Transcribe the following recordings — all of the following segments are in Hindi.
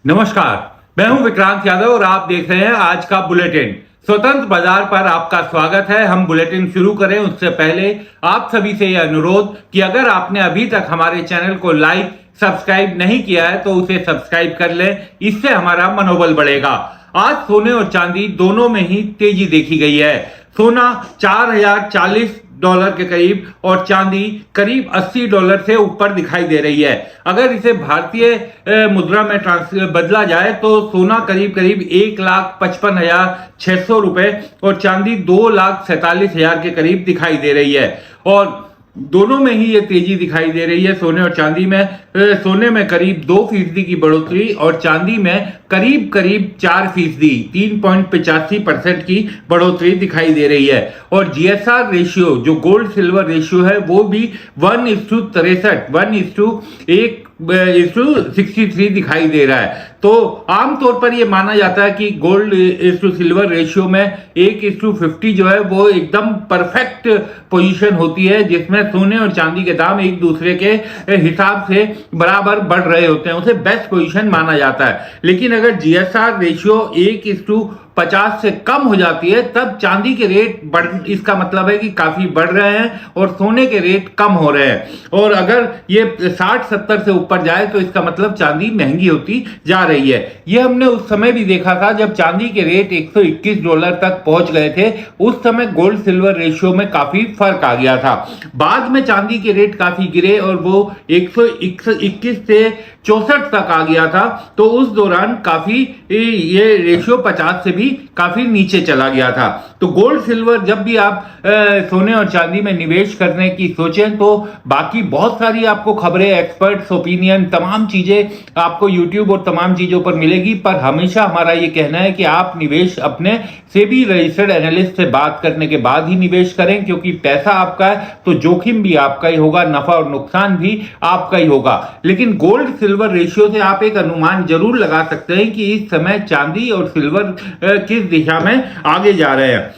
नमस्कार, मैं हूं विक्रांत यादव और आप देख रहे हैं आज का बुलेटिन। स्वतंत्र बाजार पर आपका स्वागत है। हम बुलेटिन शुरू करें उससे पहले आप सभी से यह अनुरोध कि अगर आपने अभी तक हमारे चैनल को लाइक सब्सक्राइब नहीं किया है तो उसे सब्सक्राइब कर लें, इससे हमारा मनोबल बढ़ेगा। आज सोने और चांदी दोनों में ही तेजी देखी गई है। सोना $4040 के करीब और चांदी करीब $80 से ऊपर दिखाई दे रही है। अगर इसे भारतीय मुद्रा में बदला जाए तो सोना करीब करीब 1,55,600 रुपए और चांदी 2,47,000 के करीब दिखाई दे रही है। और दोनों में ही ये तेजी दिखाई दे रही है। सोने और चांदी में सोने में करीब 2% की बढ़ोतरी और चांदी में करीब 4%, 3.85% की बढ़ोतरी दिखाई दे रही है। और जीएसआर रेशियो जो गोल्ड सिल्वर रेशियो है वो भी 1:63 दिखाई दे रहा है। तो आमतौर पर यह माना जाता है कि गोल्ड टू सिल्वर रेशियो में 1:50 जो है वो एकदम परफेक्ट पोजीशन होती है, जिसमें सोने और चांदी के दाम एक दूसरे के हिसाब से बराबर बढ़ रहे होते हैं। उसे बेस्ट पोजीशन माना जाता है। लेकिन अगर जीएसआर रेशियो 1:50 से कम हो जाती है तब चांदी के रेट इसका मतलब है कि काफी बढ़ रहे हैं और सोने के रेट कम हो रहे हैं। और अगर ये 60-70 से ऊपर जाए तो इसका मतलब चांदी महंगी होती जा रही है। ये हमने उस समय भी देखा था जब चांदी के रेट $121 तक पहुंच गए थे। उस समय गोल्ड सिल्वर रेशियो में काफी फर्क आ गया था। बाद में चांदी के रेट काफी गिरे और वो 121 से 64 तक आ गया था। तो उस दौरान काफी ये रेशियो 50 से भी काफी नीचे चला गया था। तो गोल्ड सिल्वर जब भी आप सोने और चांदी में निवेश करने की सोचें तो बाकी बहुत सारी आपको खबरें, एक्सपर्ट्स ओपिनियन, तमाम चीजें आपको यूट्यूब और तमाम चीजों पर मिलेगी। पर हमेशा हमारा ये कहना है कि आप निवेश अपने सेबी रजिस्टर्ड एनालिस्ट से बात करने के बाद ही निवेश करें, क्योंकि पैसा आपका है तो जोखिम भी आपका ही होगा, नफा और नुकसान भी आपका ही होगा। लेकिन गोल्ड सिल्वर रेशियो से आप एक अनुमान जरूर लगा सकते हैं कि इस समय चांदी और सिल्वर किस दिशा में आगे जा रहे हैं।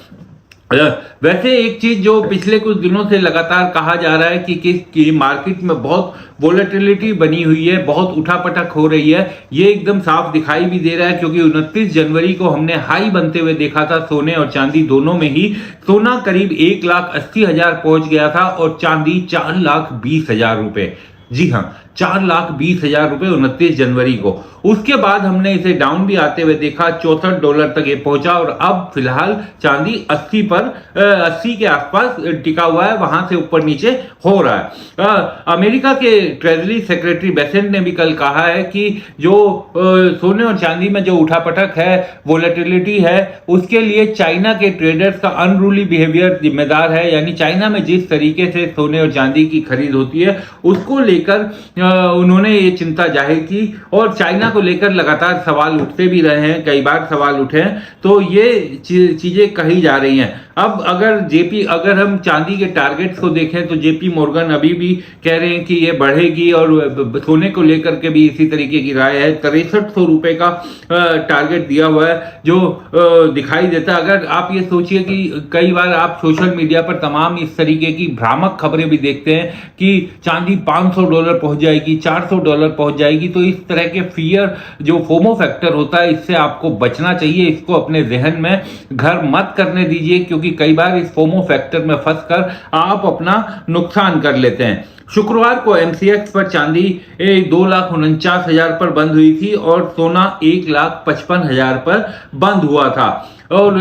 वैसे एक चीज जो पिछले कुछ दिनों से लगातार कहा जा रहा है कि मार्केट में बहुत वोलेटिलिटी बनी हुई है, बहुत उठापटक हो रही है, ये एकदम साफ दिखाई भी दे रहा है। क्योंकि 29 जनवरी को हमने हाई बनते हुए देखा था सोने और चांदी दोनों में ही। सोना करीब 1,80,000 पहुंच गया था और चांदी 4,20,000 रुपए। जी हाँ, 4,20,000 रुपए 29 जनवरी को। उसके बाद हमने इसे डाउन भी आते हुए देखा, $64 तक ये पहुंचा और अब फिलहाल चांदी 80 के आसपास टिका हुआ है, वहां से ऊपर नीचे हो रहा है। अमेरिका के ट्रेजरी सेक्रेटरी बेसेंट ने भी कल कहा है कि जो सोने और चांदी में जो उठापटक है, वोलेटिलिटी है, उसके लिए चाइना के ट्रेडर्स का अनरूली बिहेवियर जिम्मेदार है। यानी चाइना में जिस तरीके से सोने और चांदी की खरीद होती है उसको लेकर उन्होंने ये चिंता जाहिर की और चाइना को लेकर लगातार सवाल उठते भी रहे हैं, कई बार सवाल उठे हैं। तो ये चीजें कही जा रही हैं। अब अगर हम चांदी के टारगेट्स को देखें तो जेपी मॉर्गन अभी भी कह रहे हैं कि ये बढ़ेगी और सोने को लेकर के भी इसी तरीके की राय है। 6300 रुपए का टारगेट दिया हुआ है जो दिखाई देता है। अगर आप ये सोचिए कि कई बार आप सोशल मीडिया पर तमाम इस तरीके की भ्रामक खबरें भी देखते हैं कि चांदी $500 पहुंच जाएगी, $400 पहुंच जाएगी, तो इस तरह के फियर जो फोमो फैक्टर होता है इससे आपको बचना चाहिए। इसको अपने जहन में घर मत करने दीजिए, क्योंकि कई बार इस फोमो फैक्टर में फंसकर आप अपना नुकसान कर लेते हैं। शुक्रवार को एमसीएक्स पर चांदी 2,49,000 पर बंद हुई थी और सोना 1,55,000 पर बंद हुआ था। और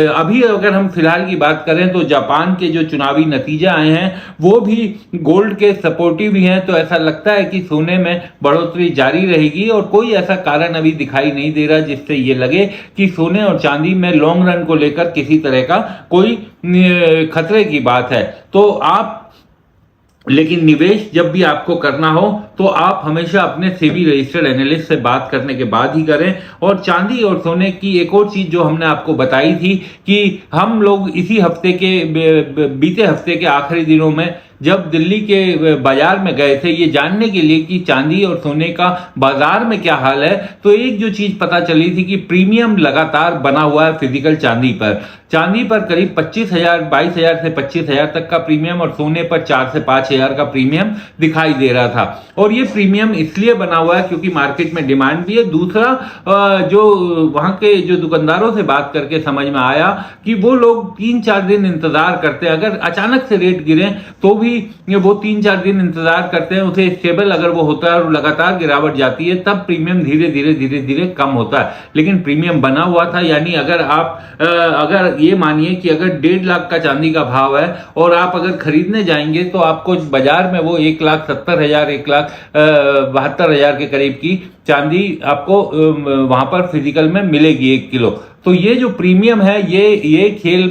अभी अगर हम फिलहाल की बात करें तो जापान के जो चुनावी नतीजे आए हैं वो भी गोल्ड के सपोर्टिव ही हैं। तो ऐसा लगता है कि सोने में बढ़ोतरी जारी रहेगी और कोई ऐसा कारण अभी दिखाई नहीं दे रहा जिससे ये लगे कि सोने और चांदी में लॉन्ग रन को लेकर किसी तरह का कोई खतरे की बात है। तो आप लेकिन निवेश जब भी आपको करना हो तो आप हमेशा अपने सेबी रजिस्टर्ड एनालिस्ट से बात करने के बाद ही करें। और चांदी और सोने की एक और चीज जो हमने आपको बताई थी कि हम लोग इसी हफ्ते के बीते हफ्ते के आखिरी दिनों में जब दिल्ली के बाजार में गए थे ये जानने के लिए कि चांदी और सोने का बाजार में क्या हाल है, तो एक जो चीज पता चली थी कि प्रीमियम लगातार बना हुआ है फिजिकल चांदी पर। चांदी पर करीब 25,000 22,000 से 25,000 तक का प्रीमियम और सोने पर 4 से 5,000 का प्रीमियम दिखाई दे रहा था। और ये प्रीमियम इसलिए बना हुआ है क्योंकि मार्केट में डिमांड भी है। दूसरा, जो वहां के जो दुकानदारों से बात करके समझ में आया कि वो लोग 3-4 दिन इंतजार करते हैं। अगर अचानक से रेट गिरे तो भी वो 3-4 दिन इंतजार करते हैं। उसे स्टेबल अगर वो होता है और लगातार गिरावट जाती है तब प्रीमियम धीरे धीरे कम होता है। लेकिन प्रीमियम बना हुआ था, यानी अगर आप अगर ये मानिए कि अगर 1.5 लाख का चांदी का भाव है और आप अगर खरीदने जाएंगे तो आपको बाजार में वो 1,70,000 1,72,000 के करीब की चांदी आपको वहां पर फिजिकल में मिलेगी 1 किलो। तो ये जो प्रीमियम है ये खेल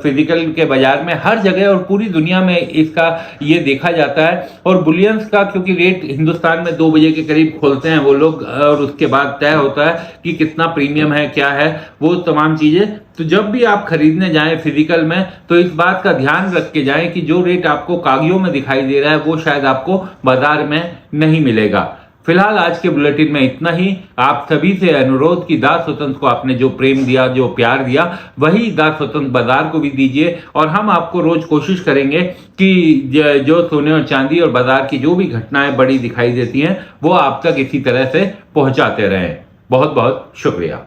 फिजिकल के बाजार में हर जगह और पूरी दुनिया में इसका ये देखा जाता है। और बुलियंस का क्योंकि रेट हिंदुस्तान में 2 बजे के करीब खोलते हैं वो लोग और उसके बाद तय होता है कि कितना प्रीमियम है, क्या है वो तमाम चीजें। तो जब भी आप खरीदने जाएं फिजिकल में तो इस बात का ध्यान रख के जाएं कि जो रेट आपको कागजों में दिखाई दे रहा है वो शायद आपको बाजार में नहीं मिलेगा। फिलहाल आज के बुलेटिन में इतना ही। आप सभी से अनुरोध कि दास स्वतंत्र को आपने जो प्रेम दिया, जो प्यार दिया, वही दास स्वतंत्र बाजार को भी दीजिए। और हम आपको रोज कोशिश करेंगे कि जो सोने और चांदी और बाजार की जो भी घटनाएं बड़ी दिखाई देती हैं वो आप तक इसी तरह से पहुंचाते रहें। बहुत बहुत शुक्रिया।